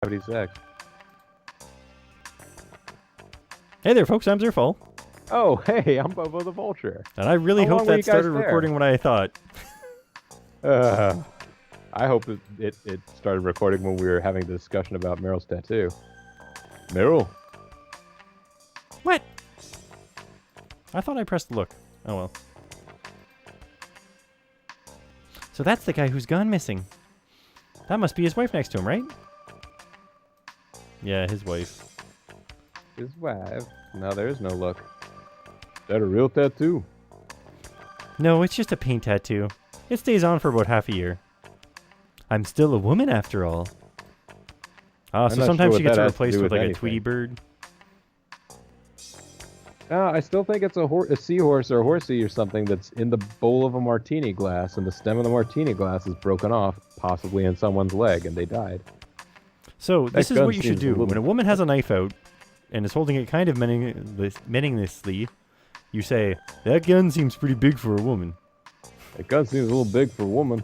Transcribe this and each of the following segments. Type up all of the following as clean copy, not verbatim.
Rowdy sex. Hey there, folks. I'm Zerfall. Oh, hey, I'm Bobo the Vulture. And I really How hope long were that you guys started there? recording what I thought. I hope it started recording when we were having the discussion about Meryl's tattoo. Meryl? What? I thought I pressed look. Oh well. So that's the guy who's gone missing. That must be his wife next to him, right? Yeah, his wife. His wife. No, there is no look. Is that a real tattoo? No, it's just a paint tattoo. It stays on for about half a year. I'm still a woman after all. So not sometimes sure she what gets that has to replaced do with with like a anything. Tweety bird. I still think it's a seahorse or a horsey or something that's in the bowl of a martini glass, and the stem of the martini glass is broken off, possibly in someone's leg, and they died. So this is gun what you should seems a do. little- When a woman has a knife out and is holding it kind of meaninglessly, you say, "That gun seems pretty big for a woman." That gun seems a little big for a woman.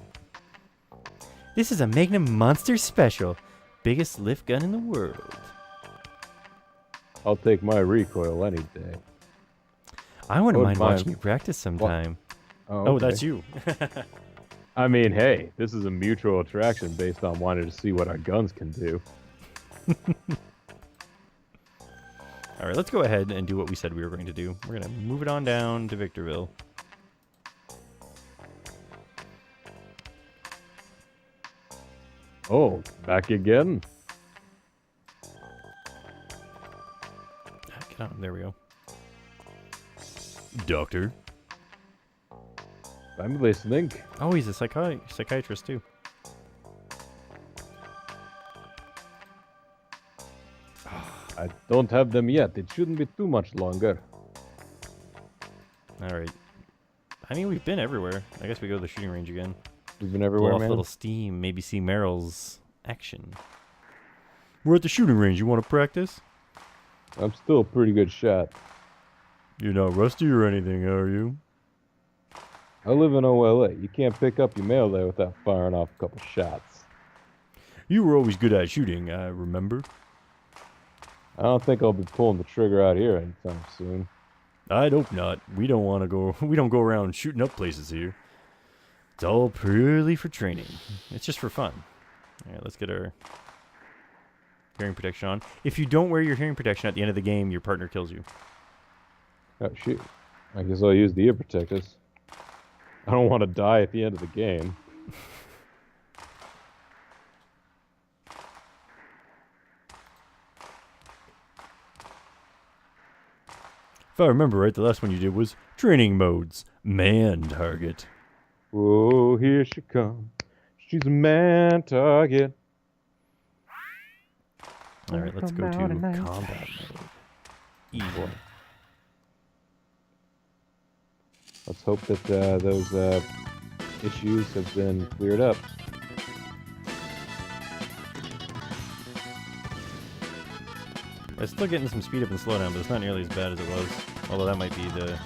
This is a Magnum Monster Special. Biggest lift gun in the world. I'll take my recoil any day. I wouldn't Wouldn't mind mind. watching you practice sometime. Oh, Oh, okay. that's you. I mean, hey, this is a mutual attraction based on wanting to see what our guns can do. All right, let's go ahead and do what we said we were going to do. We're going to move it on down to Victorville. Oh, back again? Get on. There we go. Doctor. I'm listening. Oh, he's a psychiatrist too. I don't have them yet. It shouldn't be too much longer. All right. I mean, we've been everywhere. I guess we go to the shooting range again. We've been Blow everywhere, off a man. little steam. Maybe see Meryl's action. We're at the shooting range. You want to practice? I'm still a pretty good shot. You're not rusty or anything, are you? I live in OLA. You can't pick up your mail there without firing off a couple shots. You were always good at shooting, I remember. I don't think I'll be pulling the trigger out here anytime soon. I'd hope not. We don't want to go. We don't go around shooting up places here. It's all purely for training. It's just for fun. All right, let's get our hearing protection on. If you don't wear your hearing protection at the end of the game, your partner kills you. Oh, shoot. I guess I'll use the ear protectors. I don't want to die at the end of the game. If I remember right, the last one you did was training modes. Man target. Oh, here she comes. She's a man target. All right, let's go to combat mode. Evil. Let's hope that those issues have been cleared up. It's still getting some speed up and slowdown, but it's not nearly as bad as it was. Although that might be the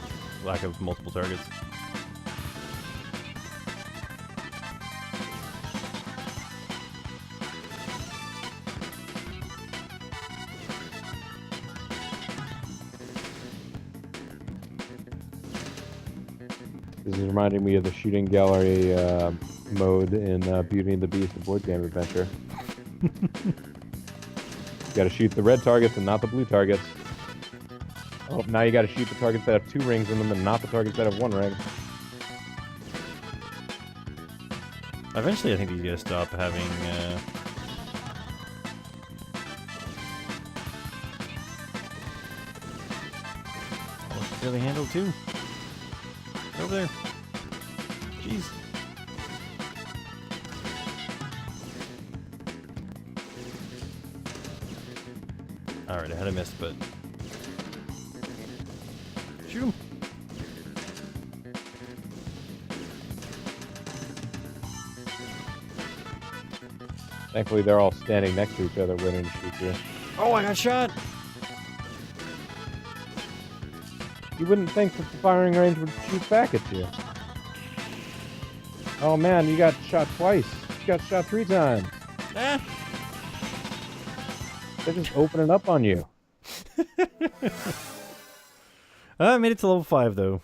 lack of multiple targets. This is reminding me of the shooting gallery mode in Beauty and the Beast, the board game adventure. You gotta shoot the red targets and not the blue targets. Oh, now you gotta shoot the targets that have 2 rings in them and not the targets that have 1 ring. Eventually, I think you gotta stop having. Oh, it's fairly handled too. Over there. Jeez. Alright, I had a miss, but. Shoot him! Thankfully, they're all standing next to each other waiting to shoot you. Oh, I got shot! You wouldn't think that the firing range would shoot back at you. Oh man, you got shot twice. You got shot 3 times. Ah! They're just opening up on you. I made it to level 5 though.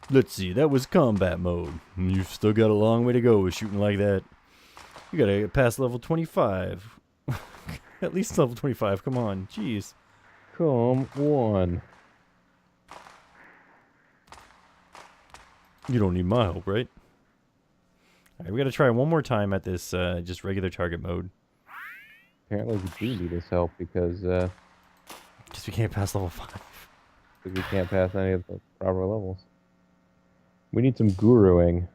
Let's see, that was combat mode. You've still got a long way to go with shooting like that. You gotta get past level 25. At least level 25, come on, jeez. Come on. You don't need my help, right? Alright, we gotta try one more time at this just regular target mode. Apparently we do need his help because Because we can't pass level 5. we can't pass any of the proper levels. We need some guruing.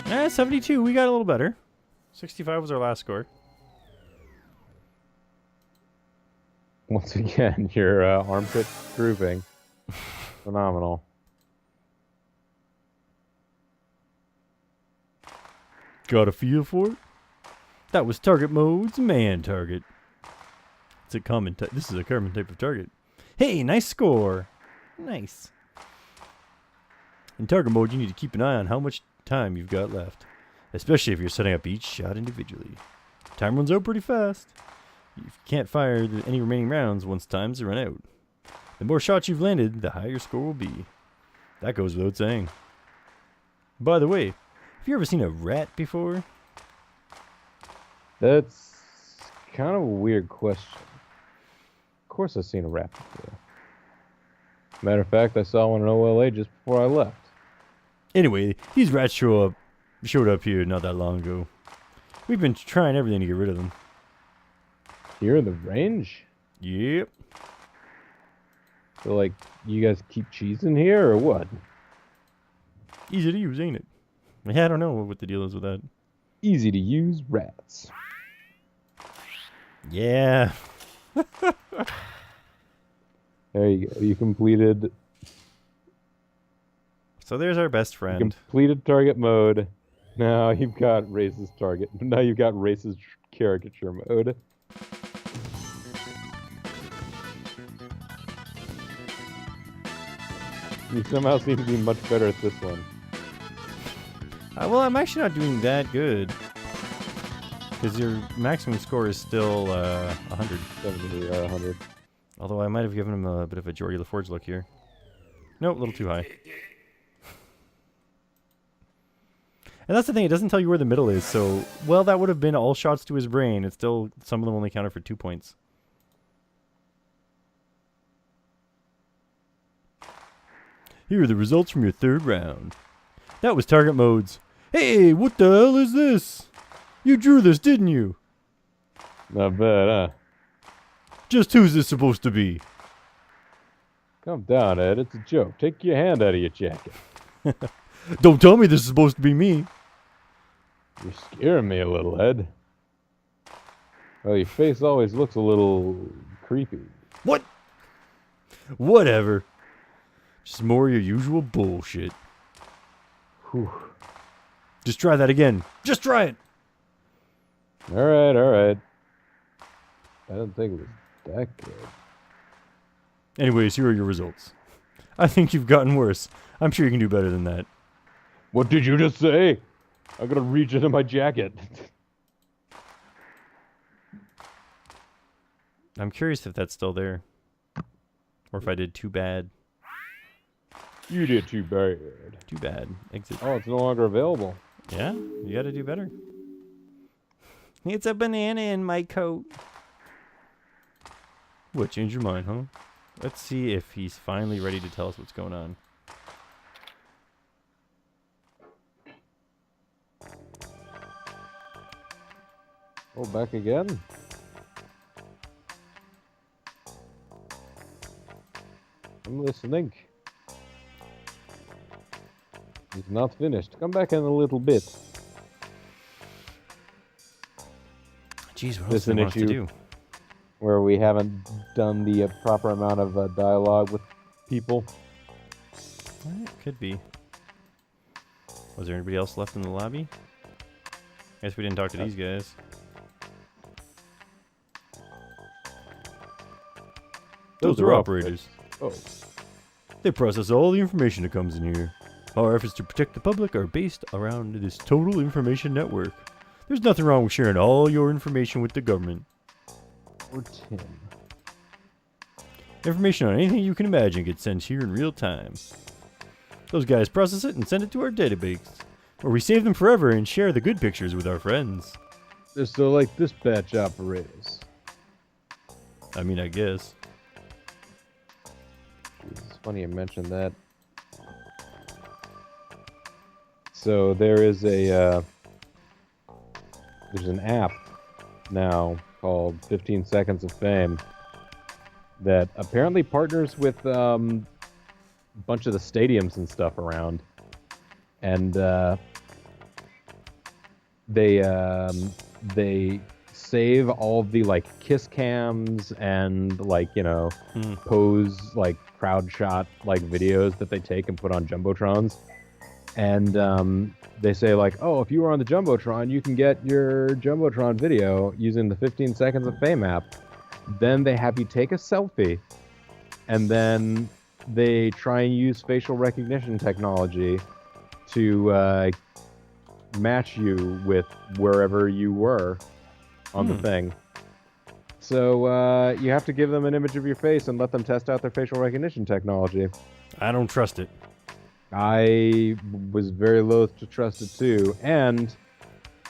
Eh, 72, we got a little better. 65 was our last score. Once again, your armpit grooving. Phenomenal. Got a feel for it? That was target mode's man target. It's a common type. This is a common type of target. Hey, nice score. Nice. In target mode, you need to keep an eye on how much time you've got left, especially if you're setting up each shot individually. Time runs out pretty fast. You can't fire any remaining rounds once times run out. The more shots you've landed, the higher your score will be. That goes without saying. By the way, have you ever seen a rat before? That's kind of a weird question. Of course I've seen a rat before. Matter of fact, I saw one in OLA just before I left. Anyway, these rats showed up here not that long ago. We've been trying everything to get rid of them. Here in the range? Yep. So, like, you guys keep cheesing here, or what? Easy to use, ain't it? Yeah, I don't know what the deal is with that. Easy to use rats. Yeah. There you go. You completed... So there's our best friend. Completed target mode. Now you've got racist target. Now you've got racist caricature mode. You somehow seem to be much better at this one. Well, I'm actually not doing that good. Because your maximum score is still 100. 70 or 100. Although I might have given him a bit of a Geordie LaForge look here. Nope, a little too high. And that's the thing, it doesn't tell you where the middle is, so... Well, that would have been all shots to his brain. It's still... Some of them only counted for 2 points. Here are the results from your third round. That was target modes. Hey, what the hell is this? You drew this, didn't you? Not bad, huh? Just who's this supposed to be? Calm down, Ed. It's a joke. Take your hand out of your jacket. Don't tell me this is supposed to be me. You're scaring me a little, Ed. Well, your face always looks a little creepy. What? Whatever. Just more of your usual bullshit. Whew. Just try that again. Just try it. Alright, alright. I didn't think it was that good. Anyways, here are your results. I think you've gotten worse. I'm sure you can do better than that. What did you just say? I'm gonna reach into my jacket. I'm curious if that's still there. Or if I did too bad. You did too bad. Too bad. Exit. Oh, it's no longer available. Yeah? You gotta do better. It's a banana in my coat. What, change your mind, huh? Let's see if he's finally ready to tell us what's going on. Oh, back again? I'm listening. He's not finished. Come back in a little bit. Jeez, what This else is do an they want us to issue. do? Where we haven't done the proper amount of dialogue with people. It could be. Was there anybody else left in the lobby? Guess we didn't talk to these guys. Those are operators. Oh. They process all the information that comes in here. Our efforts to protect the public are based around this total information network. There's nothing wrong with sharing all your information with the government. Or Tim. Information on anything you can imagine gets sent here in real time. Those guys process it and send it to our database, where we save them forever and share the good pictures with our friends. They're still like dispatch operators. I mean, I guess. It's funny you mentioned that. So there is a there's an app now called 15 Seconds of Fame that apparently partners with a bunch of the stadiums and stuff around, and they save all of the like kiss cams and like pose like crowd shot like videos that they take and put on jumbotrons, and they say like, oh, if you were on the jumbotron, you can get your jumbotron video using the 15 Seconds of Fame app. Then they have you take a selfie, and then they try and use facial recognition technology to match you with wherever you were on the thing. So you have to give them an image of your face and let them test out their facial recognition technology. I don't trust it. I was very loath to trust it too, and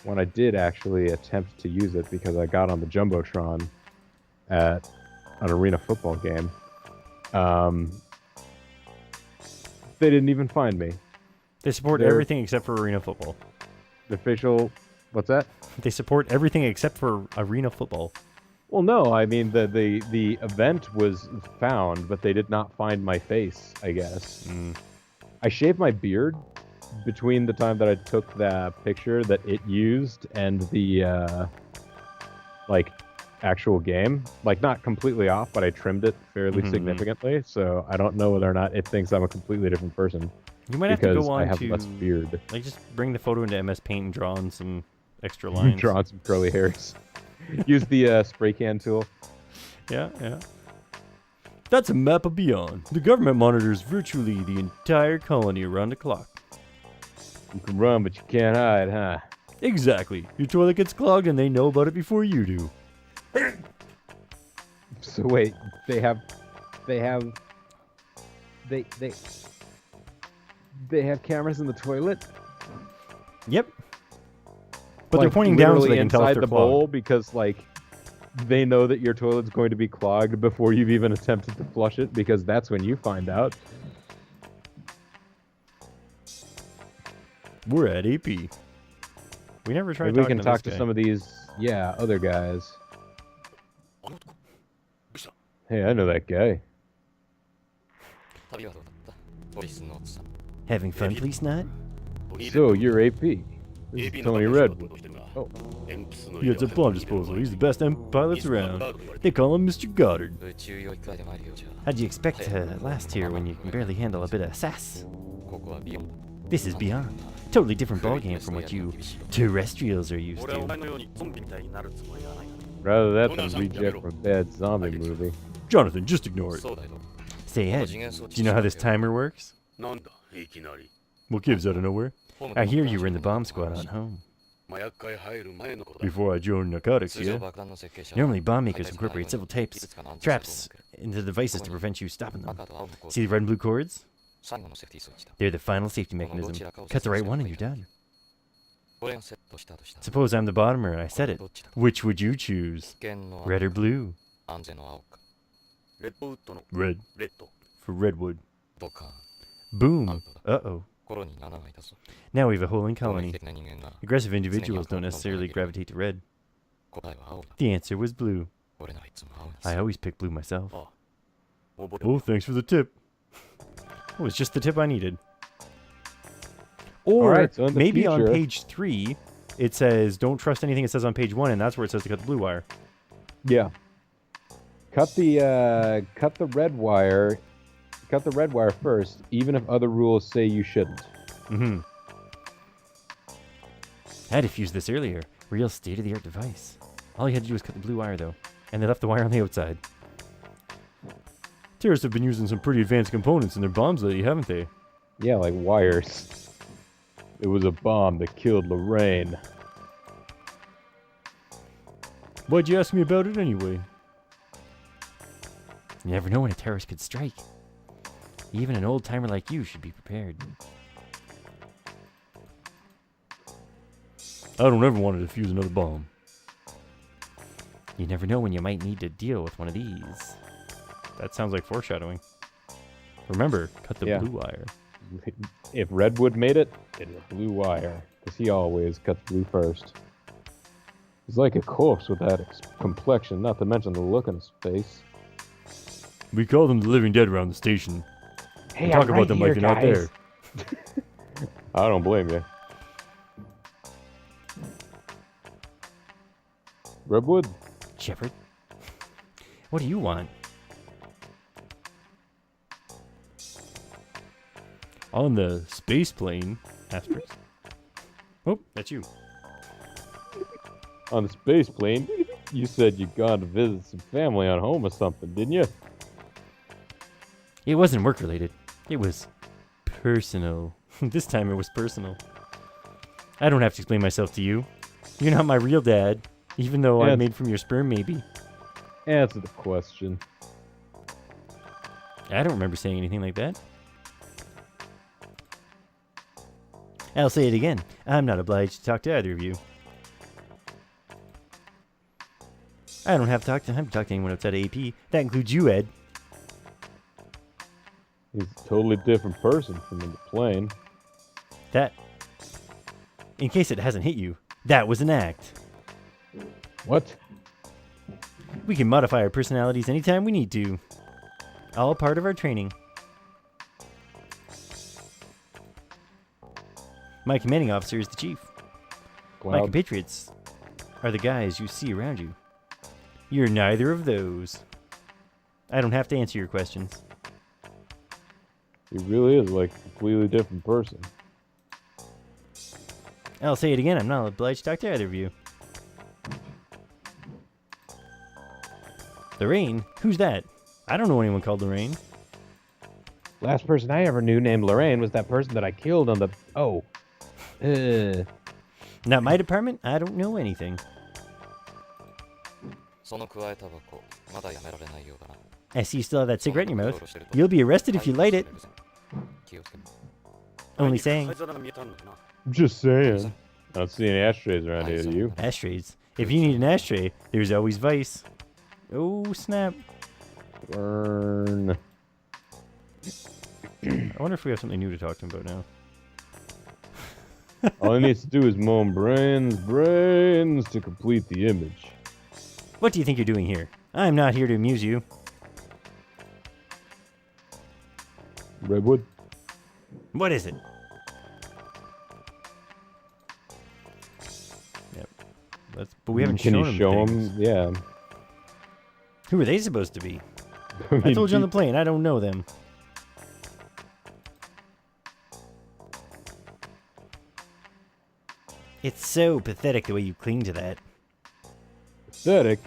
when I did actually attempt to use it because I got on the Jumbotron at an arena football game, they didn't even find me. They support everything except for arena football. The facial... What's that? They support everything except for arena football. Well, no, I mean, the event was found, but they did not find my face, I guess. I shaved my beard between the time that I took the picture that it used and the, like, actual game. Like, not completely off, but I trimmed it fairly significantly, so I don't know whether or not it thinks I'm a completely different person. You might have to go on I have to... less beard. Like, just bring the photo into MS Paint and draw on some extra lines. Draw on some curly hairs. Use the spray can tool. Yeah, yeah. That's a map of Beyond. The government monitors virtually the entire colony around the clock. You can run, but you can't hide, huh? Exactly. Your toilet gets clogged and they know about it before you do. So wait, they have cameras in the toilet? Yep. But like, they're pointing down so they can tell if inside they're the clogged. bowl because like they know that your toilet's going to be clogged before you've even attempted to flush it, because that's when you find out. We're at AP. We never tried Maybe we talking can talk to to some of these, other guys. Hey, I know that guy. Having fun, please not? So, you're AP. This is Tony Redwood. Oh. He has a bomb disposal. He's the best pilots around. They call him Mr. Goddard. How'd you expect to last here when you can barely handle a bit of sass? This is Beyond. Totally different ballgame from what you terrestrials are used to. Rather that than reject from a bad zombie movie. Jonathan, just ignore it. Say, Ed, do you know how this timer works? What gives out of nowhere? I hear you were in the bomb squad on home. Before I joined narcotics, yeah? Normally, bomb makers incorporate several traps into the devices to prevent you stopping them. See the red and blue cords? They're the final safety mechanism. Cut the right one and you're done. Suppose I'm the bottomer and I said it. Which would you choose? Red or blue? Red. For Redwood. Boom. Uh-oh. Now we have a hole in colony. Aggressive individuals don't necessarily gravitate to red. The answer was blue. I always pick blue myself. Oh, thanks for the tip. Oh, it's just the tip I needed. Or Alright, so maybe on page 3, it says, don't trust anything it says on page 1, and that's where it says to cut the blue wire. Yeah. Cut the red wire. Cut the red wire first, even if other rules say you shouldn't. I defused this earlier. Real state-of-the-art device. All you had to do was cut the blue wire, though. And they left the wire on the outside. Terrorists have been using some pretty advanced components in their bombs lately, haven't they? Yeah, like wires. It was a bomb that killed Lorraine. Why'd you ask me about it anyway? You never know when a terrorist could strike. Even an old-timer like you should be prepared. I don't ever want to defuse another bomb. You never know when you might need to deal with one of these. That sounds like foreshadowing. Remember, cut the blue wire. If Redwood made it, it's a blue wire. Because he always cuts blue first. He's like a corpse with that complexion, not to mention the look on his face. We call them the living dead around the station. Hey, we talk about them like they're not there. I don't blame you. Redwood? Shepard? What do you want? On the space plane, asterisk. Oh, that's you. On the space plane? You said you'd gone to visit some family on home or something, didn't you? It wasn't work-related. It was personal. This time it was personal. I don't have to explain myself to you. You're not my real dad, even though I'm made from your sperm, maybe. Answer the question. I don't remember saying anything like that. I'll say it again. I'm not obliged to talk to either of you. I don't have time to talk to anyone outside of AP. That includes you, Ed. He's a totally different person from in the plane. That, in case it hasn't hit you, that was an act. What? We can modify our personalities anytime we need to. All part of our training. My commanding officer is the chief. My compatriots are the guys you see around you. You're neither of those. I don't have to answer your questions. He really is like a completely different person. I'll say it again, I'm not obliged to talk to either of you. Lorraine? Who's that? I don't know anyone called Lorraine. Last person I ever knew named Lorraine was that person that I killed on the... Oh. Not my department? I don't know anything. I see you still have that cigarette in your mouth. You'll be arrested if you light it. Only saying. Just saying. I don't see any ashtrays around here, do you? Ashtrays? If you need an ashtray, there's always Vice. Oh, snap. Burn. I wonder if we have something new to talk to him about now. All he needs to do is moan brains to complete the image. What do you think you're doing here? I'm not here to amuse you. Redwood? What is it? Yep. But we haven't Can shown you him show things. him? Yeah. Who are they supposed to be? I I told you on the plane, I don't know them. It's so pathetic the way you cling to that. Pathetic?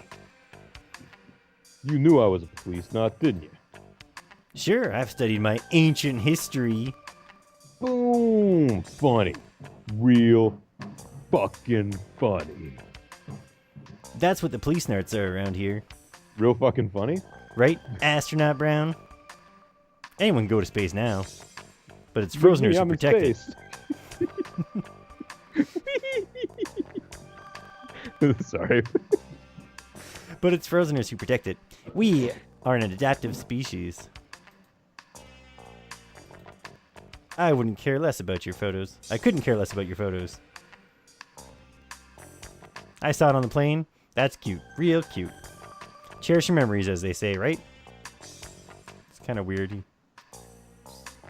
You knew I was a police nut, didn't you? Sure, I've studied my ancient history. Boom! Funny. Real fucking funny. That's what the Policenauts are around here. Real fucking funny? Right, Astronaut Brown? Anyone can go to space now. But it's Frozeners who protect it. Sorry. But it's Frozeners who protect it. We are an adaptive species. I wouldn't care less about your photos. I couldn't care less about your photos. I saw it on the plane. That's cute. Real cute. Cherish your memories, as they say, right? It's kind of weird. He's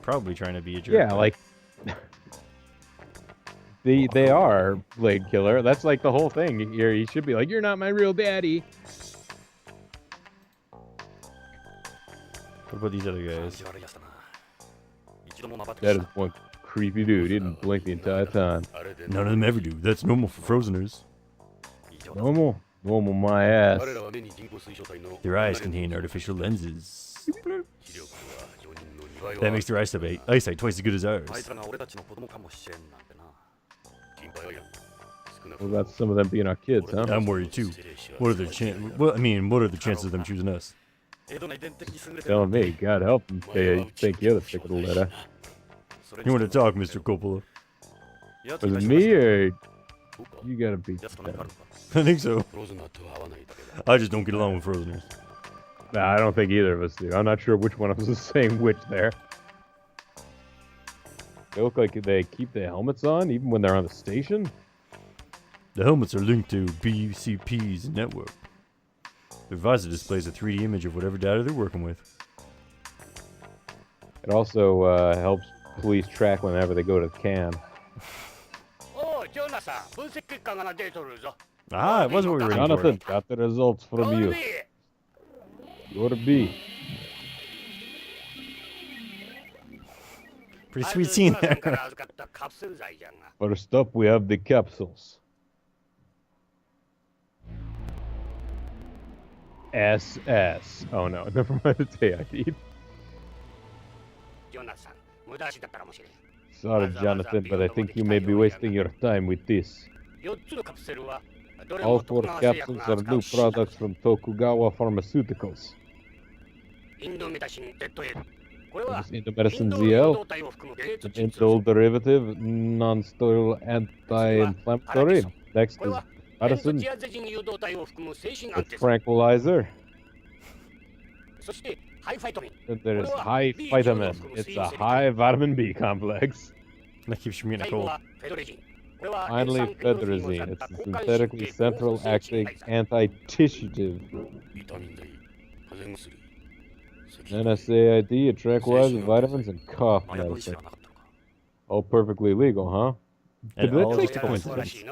probably trying to be a jerk. Yeah, like... They are Blade Killer. That's like the whole thing. He should be like, you're not my real daddy. What about these other guys? That is one creepy dude. He didn't blink the entire time. None of them ever do. That's normal for frozeners. Normal? Normal my ass. Their eyes contain artificial lenses. That makes their eyesight twice as good as ours. What about some of them being our kids, huh? I'm worried too. What are the what are the chances of them choosing us? Telling me, God help them. They think you're the pick of the litter. You want to talk, Mr. Coppola? Was it me or you gotta be? I think so. I just don't get along with frozeners. Nah, I don't think either of us do. I'm not sure which one of us is saying which there. They look like they keep their helmets on even when they're on the station. The helmets are linked to BCP's network. Their visor displays a 3D image of whatever data they're working with. It also helps police track whenever they go to the can. Ah, it wasn't what we were waiting Jonathan, for. got the results from you. Gorbie. Pretty sweet scene there. First up, we have the capsules. SS. Oh no, never mind, it's AID. Sorry, Jonathan, but I think you may be wasting your time with this. All 4 capsules are new products from Tokugawa Pharmaceuticals. Indomedicine ZL, an indole derivative, non-steroidal anti-inflammatory. Next is medicine, a tranquilizer. And there is high vitamin. It's a high vitamin B complex. That keeps you from getting a cold. Finally, federazine. It's a synthetically central acting anti-tissuative. NSAID, a tranquilizer, vitamins, and cough medicine. All perfectly legal, huh? And Did all that just a take coincidence.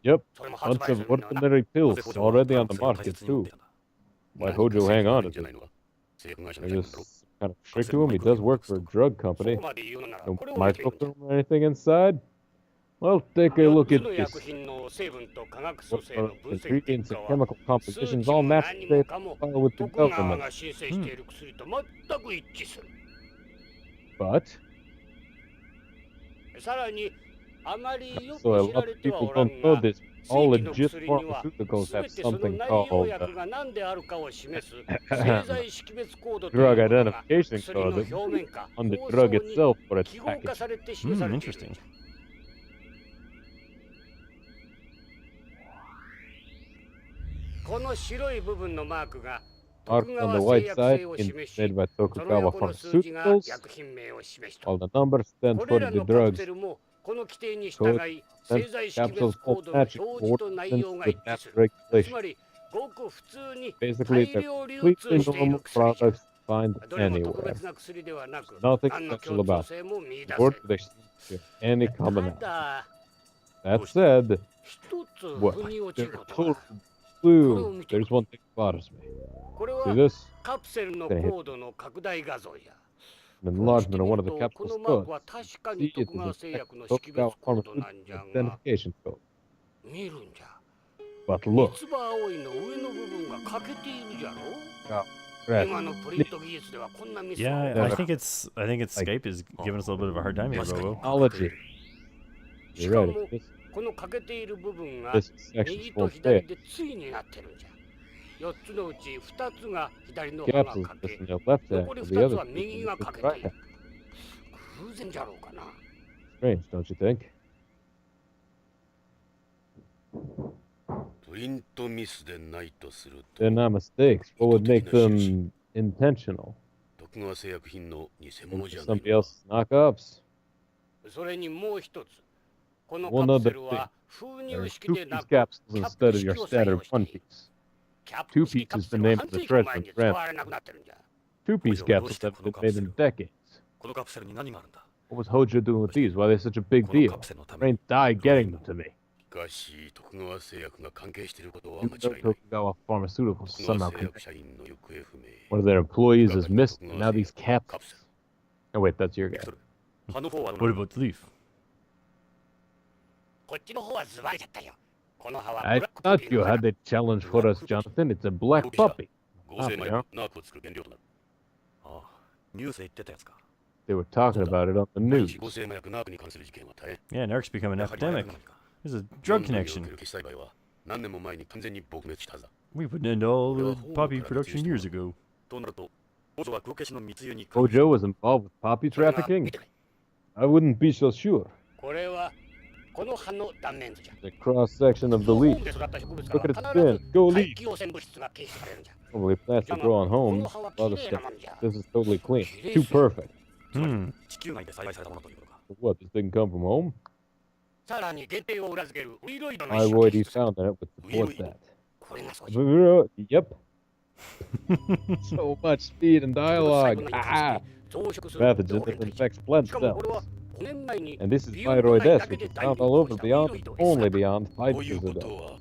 Yep, bunch of ordinary pills already on the market too. Why Hojo hang on to them? I just kind of trick to him. He does work for a drug company. No microfilm or anything inside? Well, take a look at this. What are ingredients and chemical compositions all match the file with the government. But, so a lot of people don't know this. All legit pharmaceuticals have something called drug identification code on the drug itself for its package. Interesting. Marked on the white side, made by Tokugawa Pharmaceuticals. All the numbers stand for the drugs. Code and capsules all match in coordinates with that regulation. Basically, they're completely normal products find anywhere. Nothing special about them. Nor do they share any commonality. That said, well, they're a total clue. There's one thing that bothers me. See this? An enlargement of one of the capsule's codes. See, it is a Tokugawa Pharmaceutical identification code. But look. Yeah, I think it's Skype is giving us a little bit of a hard time here, Bobo. Technology. You're right. This section's full of capsules just in your left hand, and the other two in your right hand. Strange, don't you think? They're not mistakes. What would make them intentional? Somebody else's knockups? One other thing. There are 2-piece capsules instead of your standard 1-piece. 2-piece is the name of the treasury brand. 2-piece capsules have been made in decades. What was Hojo doing with these? Why are they such a big deal? Brain died getting them to me. Tokugawa Pharmaceuticals somehow one of their employees is missing, and now these capsules. Oh wait, that's your guy. What about the leaf? I thought you had a challenge for us, Jonathan. It's a black puppy. Yeah. They were talking about it on the news. Yeah, Narc's become an epidemic. There's a drug connection. We put an end to all the poppy production years ago. Kojo was involved with poppy trafficking? I wouldn't be so sure. The cross-section of the leaf. Look at its fin. Go leaf. Probably plants that grow on home. Other stuff. This is totally clean. Too perfect. What, this didn't come from home? Thyroid found that would support that. Yep. So much speed and dialogue. Pathogen that infects blood cells. And this is thyroid S, which is found all over beyond, only beyond 5 years ago.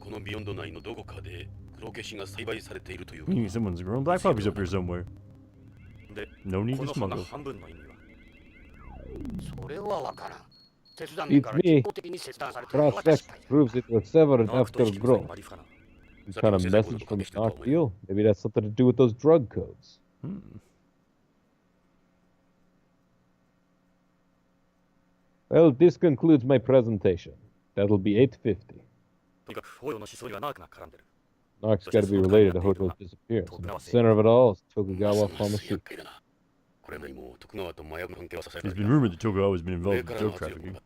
Someone's growing black puppies up here somewhere. No need to smuggle. It's me. Cross-section proves it was severed after growth. Some kind of message from the knock deal? Maybe that's something to do with those drug codes. Well, this concludes my presentation. That'll be 8:50. Knock's got to be related to Hojo's disappearance. And at the center of it all is Tokugawa Pharmaceutical. It's been rumored that Tokugawa has been involved in drug trafficking.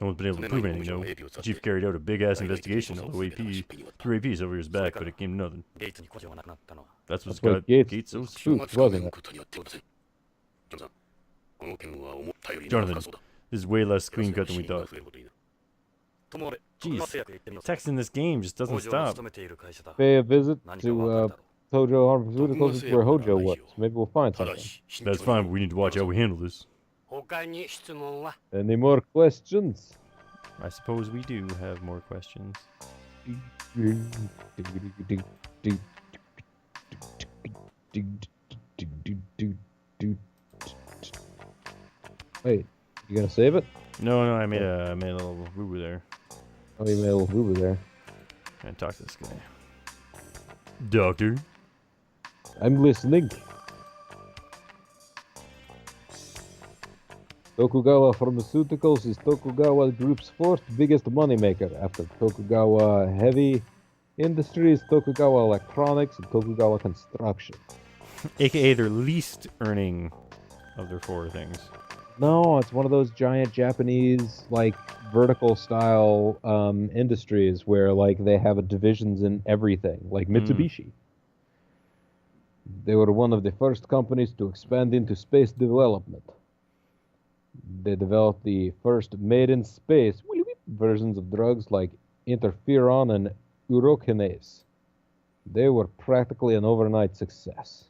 No one's been able to prove anything, though. The chief carried out a big-ass investigation on the through APs over his back, but it came to nothing. That's what's got Gates so spooked, wasn't it? Jonathan, this is way less clean-cut than we thought. Jeez, text in this game just doesn't stop. Pay a visit to Tojo Pharmaceuticals where Hojo was. Maybe we'll find something. That's fine, but we need to watch how we handle this. Any more questions? I suppose we do have more questions. Wait, you gonna save it? No, I made a little boo-boo there. Oh, you made a little boo-boo there. And talk to this guy. Doctor? I'm listening. Tokugawa Pharmaceuticals is Tokugawa Group's fourth biggest moneymaker after Tokugawa Heavy Industries, Tokugawa Electronics, and Tokugawa Construction. AKA their least earning of their four things. No, it's one of those giant Japanese, like, vertical style industries where, like, they have divisions in everything, like Mitsubishi. They were one of the first companies to expand into space development. They developed the first made-in-space versions of drugs like interferon and urokinase. They were practically an overnight success.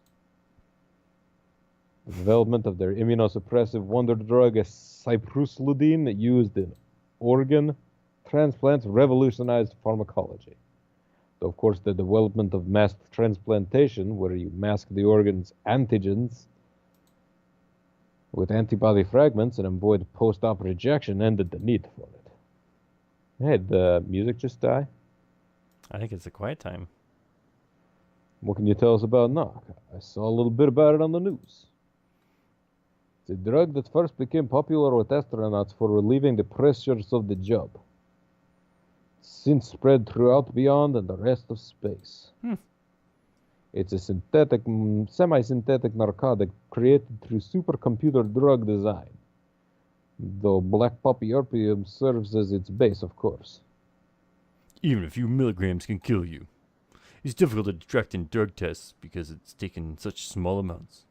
The development of their immunosuppressive wonder drug cyprusludine used in organ transplants revolutionized pharmacology. Though, of course, the development of masked transplantation, where you mask the organ's antigens with antibody fragments and avoid post-op rejection, ended the need for it. Hey, did the music just die? I think it's a quiet time. What can you tell us about Knock? I saw a little bit about it on the news. It's a drug that first became popular with astronauts for relieving the pressures of the job. Since spread throughout beyond and the rest of space. It's a semi-synthetic narcotic created through supercomputer drug design. Though black puppy opium serves as its base, of course. Even a few milligrams can kill you. It's difficult to detect in drug tests because it's taken in such small amounts.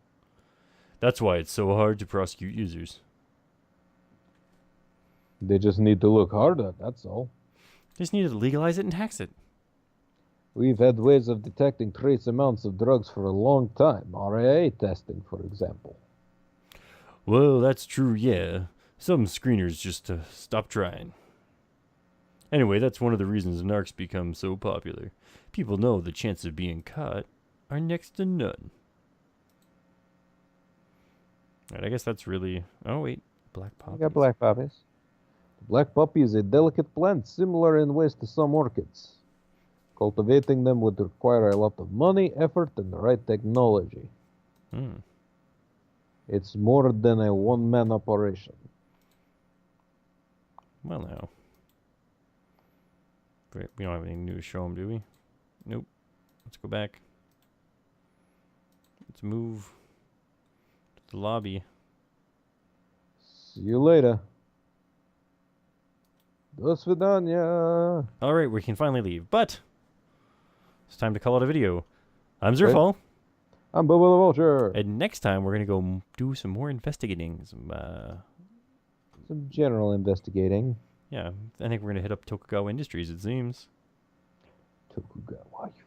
That's why it's so hard to prosecute users. They just need to look harder, that's all. Just need to legalize it and tax it. We've had ways of detecting trace amounts of drugs for a long time. RAA testing, for example. Well, that's true, yeah. Some screeners just stop trying. Anyway, that's one of the reasons narcs become so popular. People know the chances of being caught are next to none. Alright, I guess that's really... Oh, wait. Black You poppies. got black poppies. The black poppy is a delicate plant, similar in ways to some orchids. Cultivating them would require a lot of money, effort, and the right technology. Hmm. It's more than a one-man operation. Well, now. We don't have anything new to show them, do we? Nope. Let's go back. Let's move to the lobby. See you later. Do svidaniya. Alright, we can finally leave. But it's time to call it a video. I'm Zerfall. I'm Bobo the Vulture. And next time we're going to go do some more investigating. Some general investigating. Yeah, I think we're going to hit up Tokugawa Industries, it seems. Tokugawa, you